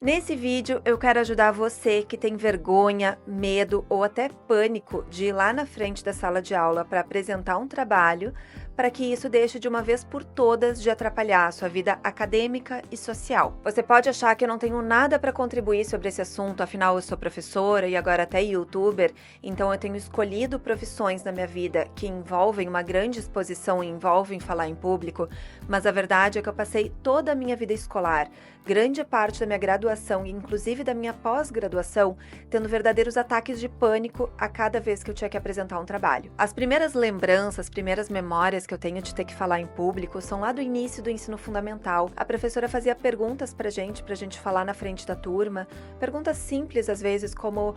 Nesse vídeo, eu quero ajudar você que tem vergonha, medo ou até pânico de ir lá na frente da sala de aula para apresentar um trabalho, para que isso deixe de uma vez por todas de atrapalhar a sua vida acadêmica e social. Você pode achar que eu não tenho nada para contribuir sobre esse assunto, afinal eu sou professora e agora até youtuber, então eu tenho escolhido profissões na minha vida que envolvem uma grande exposição e envolvem falar em público, mas a verdade é que eu passei toda a minha vida escolar, grande parte da minha graduação e inclusive da minha pós-graduação, tendo verdadeiros ataques de pânico a cada vez que eu tinha que apresentar um trabalho. As primeiras lembranças, as primeiras memórias que eu tenho de ter que falar em público são lá do início do ensino fundamental. A professora fazia perguntas pra gente falar na frente da turma, perguntas simples às vezes, como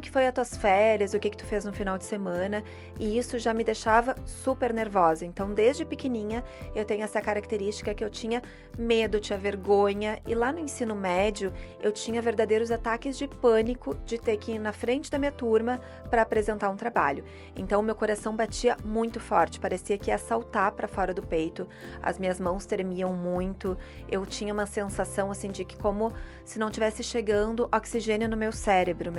que foi as tuas férias, o que tu fez no final de semana, e isso já me deixava super nervosa. Então, desde pequenininha, eu tenho essa característica que eu tinha medo, tinha vergonha, e lá no ensino médio, eu tinha verdadeiros ataques de pânico de ter que ir na frente da minha turma para apresentar um trabalho. Então, meu coração batia muito forte, parecia que ia saltar para fora do peito, as minhas mãos tremiam muito, eu tinha uma sensação assim de que como se não tivesse chegando oxigênio no meu cérebro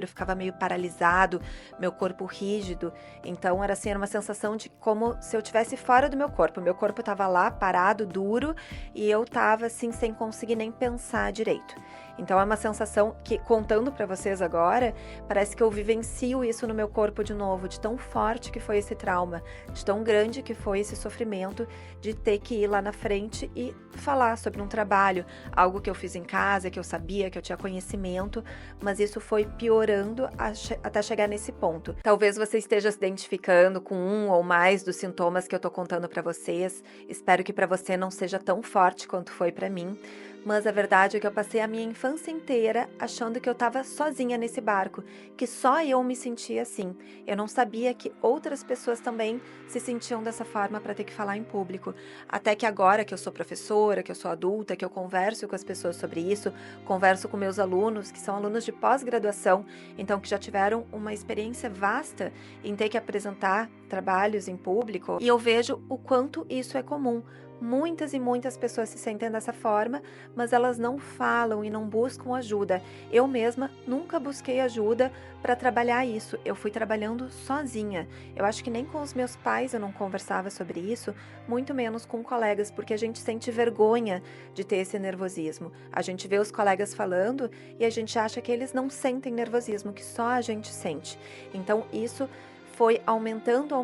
ficava meio paralisado, meu corpo rígido, então era uma sensação de como se eu estivesse fora do meu corpo estava lá parado, duro, e eu estava assim sem conseguir nem pensar direito. Então é uma sensação que, contando para vocês agora, parece que eu vivencio isso no meu corpo de novo, de tão forte que foi esse trauma, de tão grande que foi esse sofrimento de ter que ir lá na frente e falar sobre um trabalho, algo que eu fiz em casa, que eu sabia, que eu tinha conhecimento, mas isso foi piorando até chegar nesse ponto. Talvez você esteja se identificando com um ou mais dos sintomas que eu tô contando para vocês. Espero que para você não seja tão forte quanto foi para mim. Mas a verdade é que eu passei a minha infância inteira achando que eu estava sozinha nesse barco, que só eu me sentia assim. Eu não sabia que outras pessoas também se sentiam dessa forma para ter que falar em público. Até que agora que eu sou professora, que eu sou adulta, que eu converso com as pessoas sobre isso, converso com meus alunos, que são alunos de pós-graduação, então que já tiveram uma experiência vasta em ter que apresentar trabalhos em público, e eu vejo o quanto isso é comum. Muitas e muitas pessoas se sentem dessa forma, mas elas não falam e não buscam ajuda. Eu mesma nunca busquei ajuda para trabalhar isso. Eu fui trabalhando sozinha. Eu acho que nem com os meus pais eu não conversava sobre isso, muito menos com colegas, porque a gente sente vergonha de ter esse nervosismo. A gente vê os colegas falando e a gente acha que eles não sentem nervosismo, que só a gente sente. Então isso foi aumentando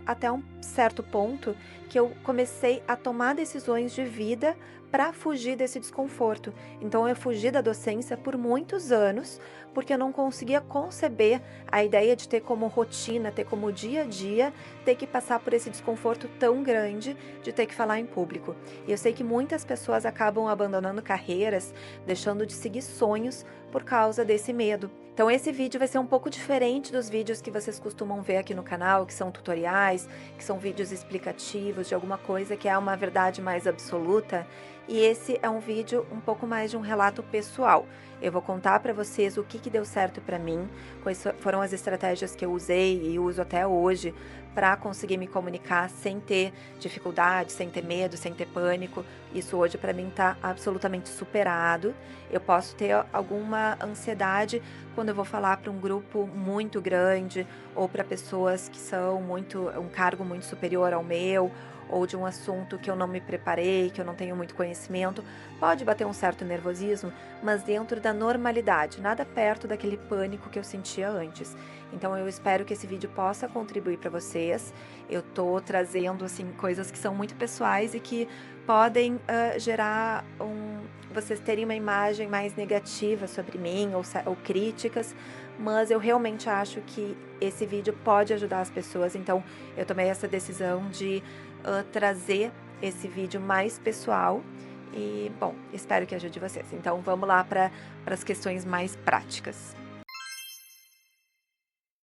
até um certo ponto que eu comecei a tomar decisões de vida para fugir desse desconforto. Então eu fugi da docência por muitos anos, porque eu não conseguia conceber a ideia de ter como rotina, ter como dia a dia, ter que passar por esse desconforto tão grande de ter que falar em público. E eu sei que muitas pessoas acabam abandonando carreiras, deixando de seguir sonhos por causa desse medo. Então esse vídeo vai ser um pouco diferente dos vídeos que vocês costumam ver aqui no canal, que são tutoriais, que são vídeos explicativos de alguma coisa que é uma verdade mais absoluta. E esse é um vídeo um pouco mais de um relato pessoal. Eu vou contar para vocês o que deu certo para mim, quais foram as estratégias que eu usei e uso até hoje para conseguir me comunicar sem ter dificuldade, sem ter medo, sem ter pânico. Isso hoje para mim está absolutamente superado. Eu posso ter alguma ansiedade quando eu vou falar para um grupo muito grande ou para pessoas que são um cargo muito superior ao meu, ou de um assunto que eu não me preparei, que eu não tenho muito conhecimento, pode bater um certo nervosismo, mas dentro da normalidade, nada perto daquele pânico que eu sentia antes. Então eu espero que esse vídeo possa contribuir para vocês. Eu tô trazendo assim coisas que são muito pessoais e que podem gerar vocês terem uma imagem mais negativa sobre mim ou críticas, mas eu realmente acho que esse vídeo pode ajudar as pessoas, então eu tomei essa decisão de trazer esse vídeo mais pessoal e, bom, espero que ajude vocês. Então vamos lá para as questões mais práticas.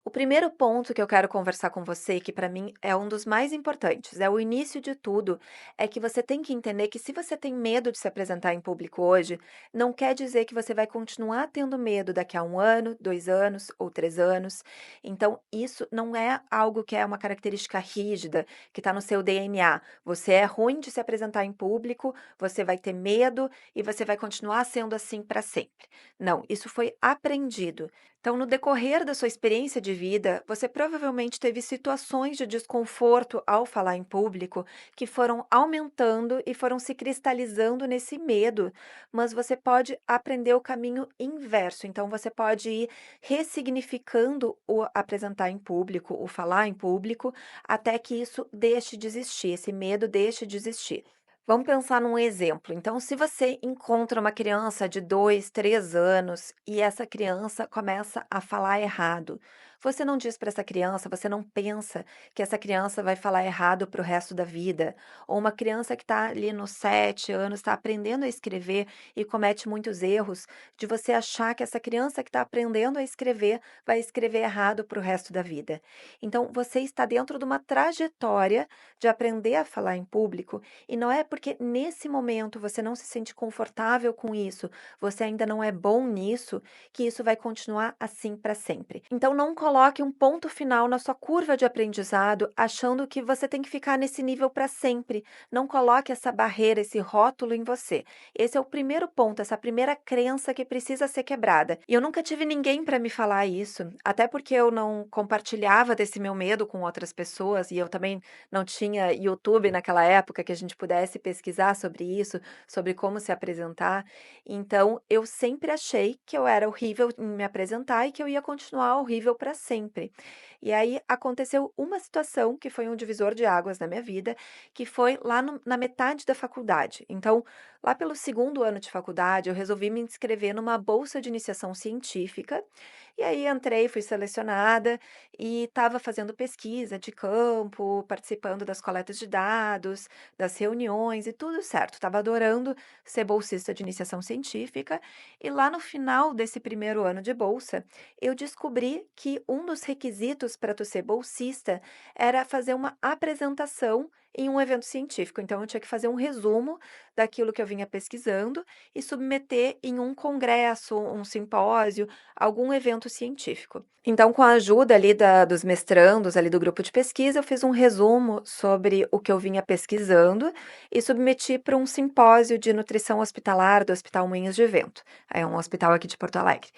O primeiro ponto que eu quero conversar com você, que para mim é um dos mais importantes, é o início de tudo, é que você tem que entender que se você tem medo de se apresentar em público hoje, não quer dizer que você vai continuar tendo medo daqui a 1 ano, 2 anos ou 3 anos. Então, isso não é algo que é uma característica rígida, que está no seu DNA. Você é ruim de se apresentar em público, você vai ter medo e você vai continuar sendo assim para sempre. Não, isso foi aprendido. Então, no decorrer da sua experiência de vida, você provavelmente teve situações de desconforto ao falar em público que foram aumentando e foram se cristalizando nesse medo, mas você pode aprender o caminho inverso. Então, você pode ir ressignificando o apresentar em público, o falar em público, até que isso deixe de existir, esse medo deixe de existir. Vamos pensar num exemplo. Então, se você encontra uma criança de 2, 3 anos e essa criança começa a falar errado, você não diz para essa criança, você não pensa que essa criança vai falar errado para o resto da vida. Ou uma criança que está ali nos 7 anos, está aprendendo a escrever e comete muitos erros, de você achar que essa criança que está aprendendo a escrever vai escrever errado para o resto da vida. Então, você está dentro de uma trajetória de aprender a falar em público e não é porque nesse momento você não se sente confortável com isso, você ainda não é bom nisso, que isso vai continuar assim para sempre. Então não coloque um ponto final na sua curva de aprendizado achando que você tem que ficar nesse nível para sempre. Não coloque essa barreira, esse rótulo em você. Esse é o primeiro ponto, essa primeira crença que precisa ser quebrada. E eu nunca tive ninguém para me falar isso, até porque eu não compartilhava desse meu medo com outras pessoas e eu também não tinha YouTube naquela época que a gente pudesse pesquisar sobre isso, sobre como se apresentar. Então, eu sempre achei que eu era horrível em me apresentar e que eu ia continuar horrível para sempre. E aí aconteceu uma situação que foi um divisor de águas na minha vida, que foi lá na metade da faculdade. Então, lá pelo segundo ano de faculdade, eu resolvi me inscrever numa bolsa de iniciação científica. E aí entrei, fui selecionada e estava fazendo pesquisa de campo, participando das coletas de dados, das reuniões e tudo certo. Estava adorando ser bolsista de iniciação científica. E lá no final desse primeiro ano de bolsa, eu descobri que um dos requisitos para tu ser bolsista era fazer uma apresentação em um evento científico. Então, eu tinha que fazer um resumo daquilo que eu vinha pesquisando e submeter em um congresso, um simpósio, algum evento científico. Então, com a ajuda ali dos mestrandos ali do grupo de pesquisa, eu fiz um resumo sobre o que eu vinha pesquisando e submeti para um simpósio de nutrição hospitalar do Hospital Moinhos de Vento. É um hospital aqui de Porto Alegre.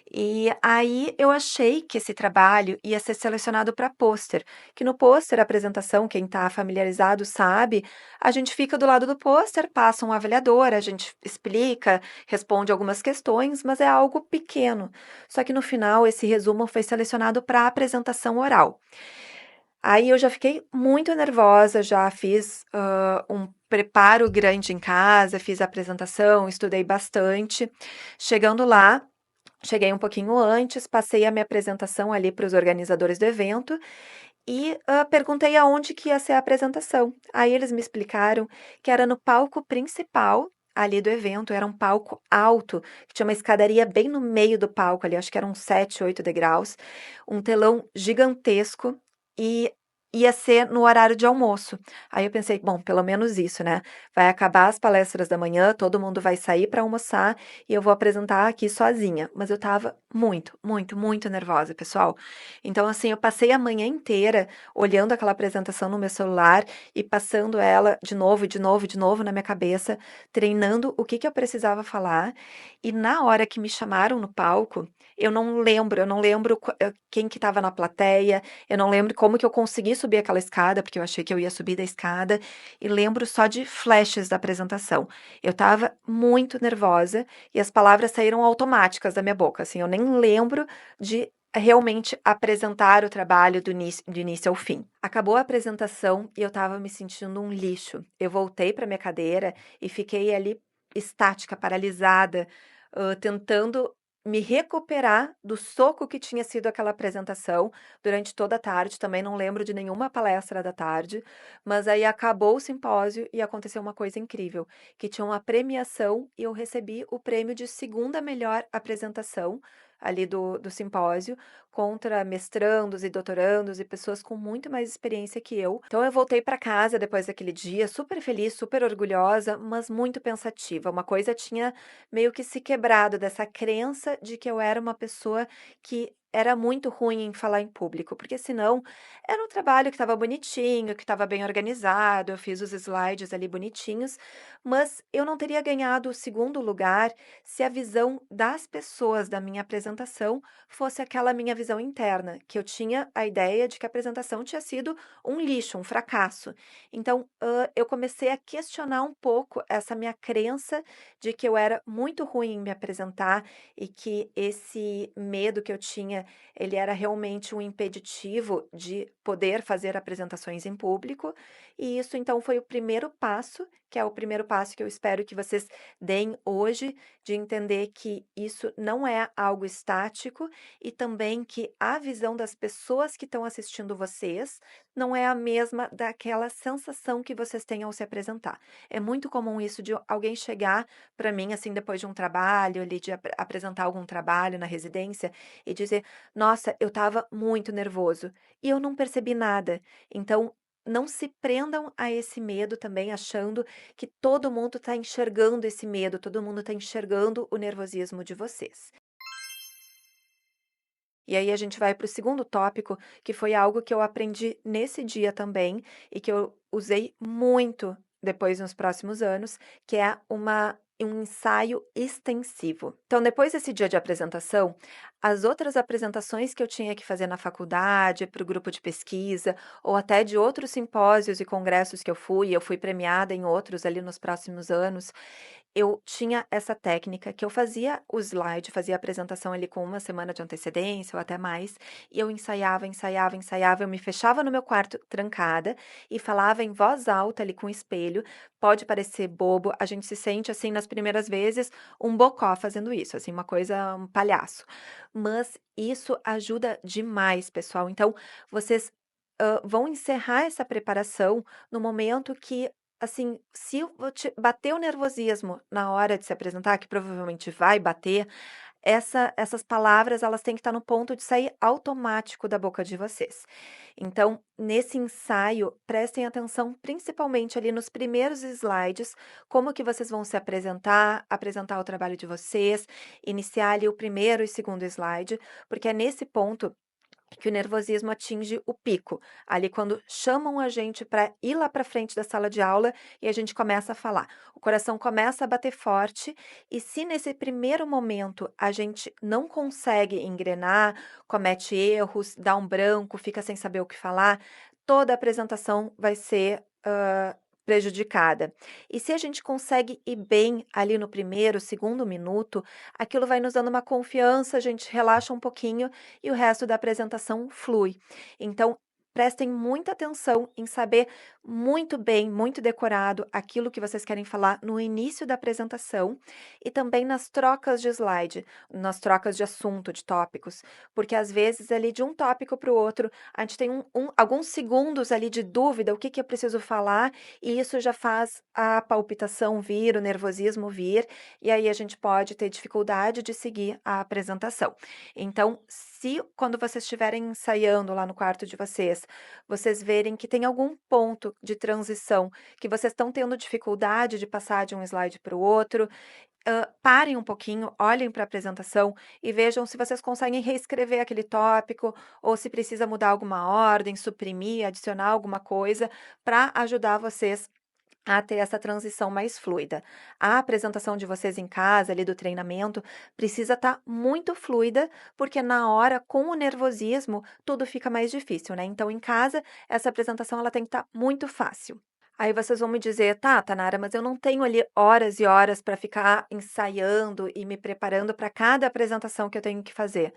E aí eu achei que esse trabalho ia ser selecionado para pôster, que no pôster, a apresentação, quem está familiarizado sabe, a gente fica do lado do pôster, passa um avaliador, a gente explica, responde algumas questões, mas é algo pequeno. Só que no final, esse resumo foi selecionado para apresentação oral. Aí eu já fiquei muito nervosa, já fiz um preparo grande em casa, fiz a apresentação, estudei bastante. Chegando lá, cheguei um pouquinho antes, passei a minha apresentação ali para os organizadores do evento e perguntei aonde que ia ser a apresentação. Aí eles me explicaram que era no palco principal ali do evento, era um palco alto, que tinha uma escadaria bem no meio do palco ali, acho que eram 7, 8 degraus, um telão gigantesco e ia ser no horário de almoço. Aí eu pensei, bom, pelo menos isso, né? Vai acabar as palestras da manhã, todo mundo vai sair para almoçar e eu vou apresentar aqui sozinha. Mas eu tava muito, muito, muito nervosa, pessoal. Então, assim, eu passei a manhã inteira olhando aquela apresentação no meu celular e passando ela de novo, de novo, de novo na minha cabeça, treinando o que eu precisava falar. E na hora que me chamaram no palco, eu não lembro quem que estava na plateia, eu não lembro como que eu consegui subir aquela escada, porque eu achei que eu ia subir da escada, e lembro só de flashes da apresentação. Eu estava muito nervosa e as palavras saíram automáticas da minha boca, assim, eu nem lembro de realmente apresentar o trabalho do início ao fim. Acabou a apresentação e eu estava me sentindo um lixo. Eu voltei para minha cadeira e fiquei ali estática, paralisada, tentando me recuperar do soco que tinha sido aquela apresentação durante toda a tarde. Também não lembro de nenhuma palestra da tarde, mas aí acabou o simpósio e aconteceu uma coisa incrível, que tinha uma premiação e eu recebi o prêmio de segunda melhor apresentação ali do simpósio, contra mestrandos e doutorandos e pessoas com muito mais experiência que eu. Então eu voltei para casa depois daquele dia, super feliz, super orgulhosa, mas muito pensativa. Uma coisa tinha meio que se quebrado dessa crença de que eu era uma pessoa que era muito ruim em falar em público, porque senão era um trabalho que estava bonitinho, que estava bem organizado, eu fiz os slides ali bonitinhos, mas eu não teria ganhado o segundo lugar se a visão das pessoas da minha apresentação fosse aquela minha visão interna, que eu tinha a ideia de que a apresentação tinha sido um lixo, um fracasso. Então, eu comecei a questionar um pouco essa minha crença de que eu era muito ruim em me apresentar e que esse medo que eu tinha, ele era realmente um impeditivo de poder fazer apresentações em público. E isso então foi o primeiro passo, que é o primeiro passo que eu espero que vocês deem hoje, de entender que isso não é algo estático e também que a visão das pessoas que estão assistindo vocês não é a mesma daquela sensação que vocês têm ao se apresentar. É muito comum isso de alguém chegar para mim, assim, depois de um trabalho, ali, de apresentar algum trabalho na residência e dizer: Nossa, eu estava muito nervoso e eu não percebi nada. Então, não se prendam a esse medo também, achando que todo mundo está enxergando esse medo, todo mundo está enxergando o nervosismo de vocês. E aí a gente vai para o segundo tópico, que foi algo que eu aprendi nesse dia também e que eu usei muito depois nos próximos anos, que é um ensaio extensivo. Então, depois desse dia de apresentação, as outras apresentações que eu tinha que fazer na faculdade, para o grupo de pesquisa, ou até de outros simpósios e congressos que eu fui premiada em outros ali nos próximos anos, eu tinha essa técnica que eu fazia o slide, fazia a apresentação ali com uma semana de antecedência ou até mais, e eu ensaiava, ensaiava, ensaiava, eu me fechava no meu quarto trancada e falava em voz alta ali com o espelho. Pode parecer bobo, a gente se sente assim nas primeiras vezes um bocó fazendo isso, assim, uma coisa, um palhaço. Mas isso ajuda demais, pessoal. Então, vocês vão encerrar essa preparação no momento que, assim, se bater o nervosismo na hora de se apresentar, que provavelmente vai bater, essas palavras elas têm que estar no ponto de sair automático da boca de vocês. Então, nesse ensaio, prestem atenção principalmente ali nos primeiros slides, como que vocês vão se apresentar, apresentar o trabalho de vocês, iniciar ali o primeiro e segundo slide, porque é nesse ponto que o nervosismo atinge o pico, ali quando chamam a gente para ir lá para frente da sala de aula e a gente começa a falar. O coração começa a bater forte e se nesse primeiro momento a gente não consegue engrenar, comete erros, dá um branco, fica sem saber o que falar, toda a apresentação vai ser prejudicada. E se a gente consegue ir bem ali no primeiro, segundo minuto, aquilo vai nos dando uma confiança, a gente relaxa um pouquinho e o resto da apresentação flui. Então, prestem muita atenção em saber muito bem, muito decorado aquilo que vocês querem falar no início da apresentação e também nas trocas de slide, nas trocas de assunto, de tópicos, porque às vezes ali de um tópico para o outro, a gente tem alguns segundos ali de dúvida, o que que eu preciso falar, e isso já faz a palpitação vir, o nervosismo vir, e aí a gente pode ter dificuldade de seguir a apresentação. Então, se quando vocês estiverem ensaiando lá no quarto de vocês verem que tem algum ponto de transição que vocês estão tendo dificuldade de passar de um slide para o outro, parem um pouquinho, olhem para a apresentação e vejam se vocês conseguem reescrever aquele tópico ou se precisa mudar alguma ordem, suprimir, adicionar alguma coisa para ajudar vocês a ter essa transição mais fluida. A apresentação de vocês em casa, ali do treinamento, precisa estar muito fluida, porque na hora, com o nervosismo, tudo fica mais difícil, né? Então, em casa, essa apresentação ela tem que estar muito fácil. Aí vocês vão me dizer, tá, Tanara, mas eu não tenho ali horas e horas para ficar ensaiando e me preparando para cada apresentação que eu tenho que fazer.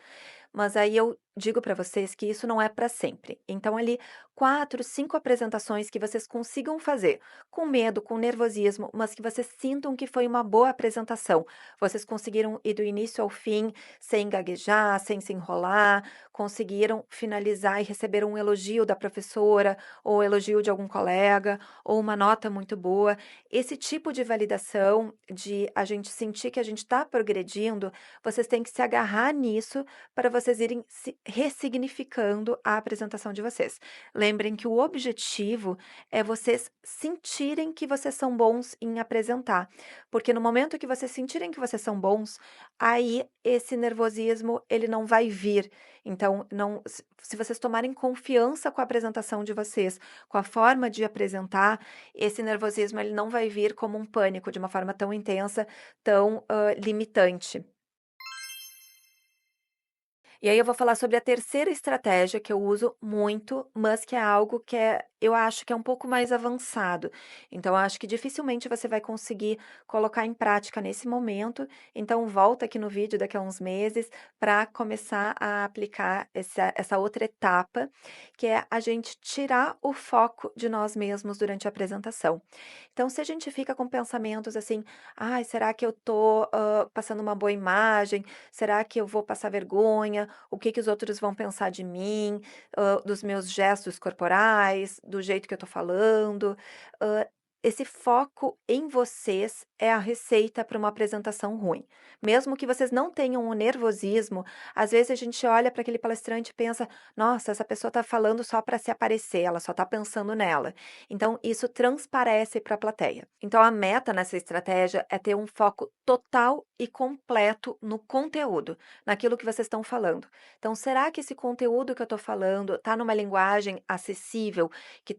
mas aí eu digo para vocês que isso não é para sempre. Então, ali, 4, 5 apresentações que vocês consigam fazer com medo, com nervosismo, mas que vocês sintam que foi uma boa apresentação. Vocês conseguiram ir do início ao fim, sem gaguejar, sem se enrolar, conseguiram finalizar e receber um elogio da professora, ou elogio de algum colega, ou uma nota muito boa. Esse tipo de validação, de a gente sentir que a gente está progredindo, vocês têm que se agarrar nisso para vocês irem se ressignificando a apresentação de vocês. Lembrem que o objetivo é vocês sentirem que vocês são bons em apresentar, porque no momento que vocês sentirem que vocês são bons, aí esse nervosismo ele não vai vir. Então, não, se vocês tomarem confiança com a apresentação de vocês, com a forma de apresentar, esse nervosismo ele não vai vir como um pânico de uma forma tão intensa, tão limitante. E aí eu vou falar sobre a terceira estratégia que eu uso muito, mas que é algo que eu acho que é um pouco mais avançado. Então, eu acho que dificilmente você vai conseguir colocar em prática nesse momento. Então, volta aqui no vídeo daqui a uns meses para começar a aplicar essa outra etapa, que é a gente tirar o foco de nós mesmos durante a apresentação. Então, se a gente fica com pensamentos assim, ai, será que eu tô passando uma boa imagem? Será que eu vou passar vergonha? O que que os outros vão pensar de mim, dos meus gestos corporais, do jeito que eu tô falando. Hã, esse foco em vocês é a receita para uma apresentação ruim. Mesmo que vocês não tenham o nervosismo, às vezes a gente olha para aquele palestrante e pensa: "Nossa, essa pessoa está falando só para se aparecer, ela só está pensando nela". Então isso transparece para a plateia. Então a meta nessa estratégia é ter um foco total e completo no conteúdo, naquilo que vocês estão falando. Então, será que esse conteúdo que eu estou falando está numa linguagem acessível, que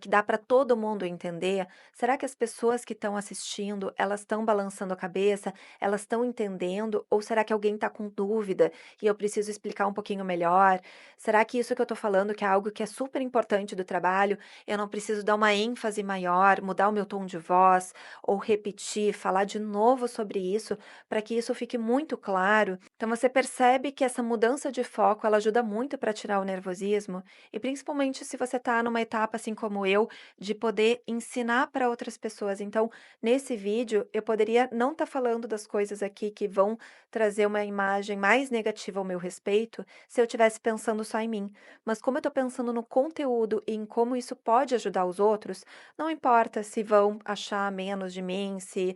dá para todo mundo entender? Será que as pessoas que estão assistindo, elas estão balançando a cabeça, elas estão entendendo? Ou será que alguém está com dúvida e eu preciso explicar um pouquinho melhor? Será que isso que eu estou falando, que é algo que é super importante do trabalho, eu não preciso dar uma ênfase maior, mudar o meu tom de voz, ou repetir, falar de novo sobre isso, para que isso fique muito claro? Então você percebe que essa mudança de foco, ela ajuda muito para tirar o nervosismo, e principalmente se você está numa etapa assim como eu, de poder ensinar para outras pessoas. Então, nesse vídeo, eu poderia não estar falando das coisas aqui que vão trazer uma imagem mais negativa ao meu respeito, se eu estivesse pensando só em mim. Mas como eu estou pensando no conteúdo e em como isso pode ajudar os outros, não importa se vão achar menos de mim, se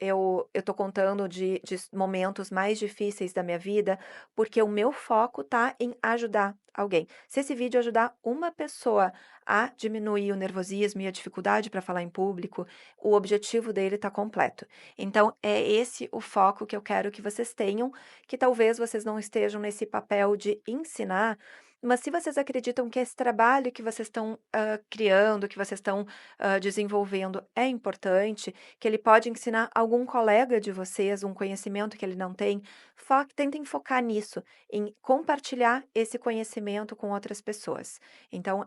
eu estou contando de momentos mais difíceis da minha vida, porque o meu foco tá em ajudar alguém. Se esse vídeo ajudar uma pessoa a diminuir o nervosismo e a dificuldade para falar em público, o objetivo dele está completo. Então, é esse o foco que eu quero que vocês tenham, que talvez vocês não estejam nesse papel de ensinar, mas se vocês acreditam que esse trabalho que vocês estão criando, que vocês estão desenvolvendo é importante, que ele pode ensinar algum colega de vocês um conhecimento que ele não tem, tentem focar nisso, em compartilhar esse conhecimento com outras pessoas. Então,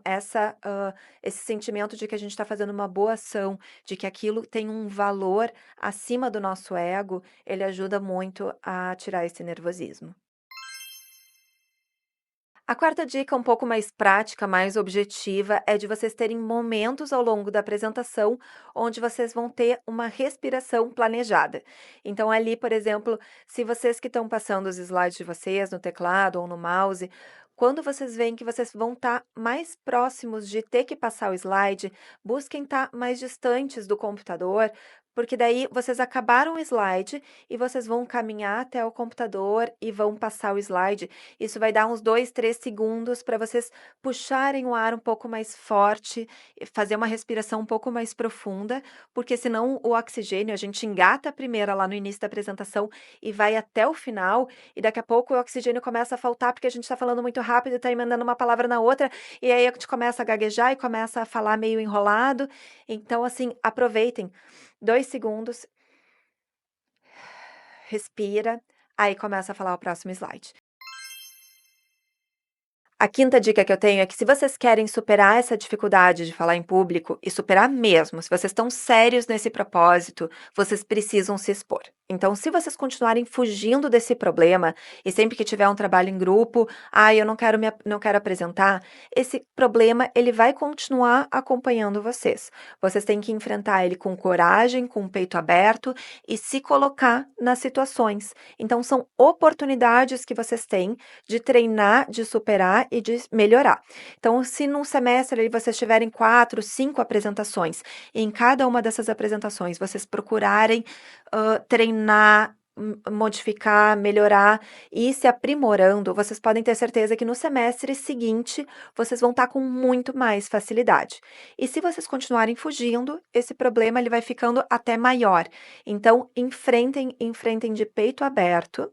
esse sentimento de que a gente está fazendo uma boa ação, de que aquilo tem um valor acima do nosso ego, ele ajuda muito a tirar esse nervosismo. A quarta dica, um pouco mais prática, mais objetiva, é de vocês terem momentos ao longo da apresentação onde vocês vão ter uma respiração planejada. Então, ali, por exemplo, se vocês que estão passando os slides de vocês no teclado ou no mouse, quando vocês veem que vocês vão estar mais próximos de ter que passar o slide, busquem estar mais distantes do computador, porque daí vocês acabaram o slide e vocês vão caminhar até o computador e vão passar o slide. Isso vai dar uns 2, 3 segundos para vocês puxarem o ar um pouco mais forte, e fazer uma respiração um pouco mais profunda, porque senão o oxigênio, a gente engata a primeira lá no início da apresentação e vai até o final, e daqui a pouco o oxigênio começa a faltar porque a gente está falando muito rápido, está emendando uma palavra na outra, e aí a gente começa a gaguejar e começa a falar meio enrolado. Então, assim, aproveitem 2 segundos, respira, aí começa a falar o próximo slide. A quinta dica que eu tenho é que se vocês querem superar essa dificuldade de falar em público, e superar mesmo, se vocês estão sérios nesse propósito, vocês precisam se expor. Então, se vocês continuarem fugindo desse problema e sempre que tiver um trabalho em grupo, eu não quero apresentar, esse problema ele vai continuar acompanhando vocês. Vocês têm que enfrentar ele com coragem, com o peito aberto e se colocar nas situações. Então, são oportunidades que vocês têm de treinar, de superar e de melhorar. Então, se num semestre ali, vocês tiverem 4, 5 apresentações, e em cada uma dessas apresentações vocês procurarem treinar, modificar, melhorar e ir se aprimorando, vocês podem ter certeza que no semestre seguinte vocês vão estar com muito mais facilidade. E se vocês continuarem fugindo, esse problema ele vai ficando até maior. Então, enfrentem de peito aberto.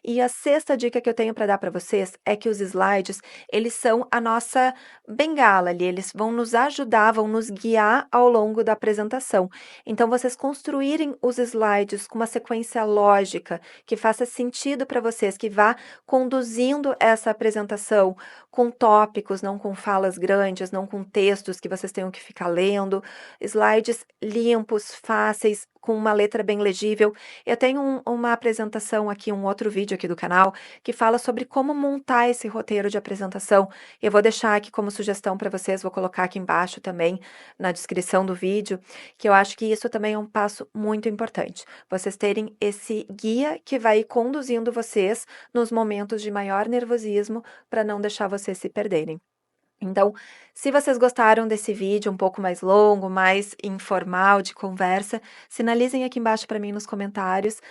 E a sexta dica que eu tenho para dar para vocês é que os slides, eles são a nossa bengala ali, eles vão nos ajudar, vão nos guiar ao longo da apresentação. Então, vocês construírem os slides com uma sequência lógica, que faça sentido para vocês, que vá conduzindo essa apresentação com tópicos, não com falas grandes, não com textos que vocês tenham que ficar lendo, slides limpos, fáceis, com uma letra bem legível. Eu tenho uma apresentação aqui, um outro vídeo aqui do canal, que fala sobre como montar esse roteiro de apresentação. Eu vou deixar aqui como sugestão para vocês, vou colocar aqui embaixo também na descrição do vídeo, que eu acho que isso também é um passo muito importante. Vocês terem esse guia que vai conduzindo vocês nos momentos de maior nervosismo para não deixar vocês se perderem. Então, se vocês gostaram desse vídeo um pouco mais longo, mais informal, de conversa, sinalizem aqui embaixo para mim nos comentários,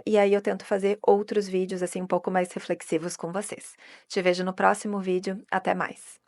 e aí eu tento fazer outros vídeos assim um pouco mais reflexivos com vocês. Te vejo no próximo vídeo, até mais!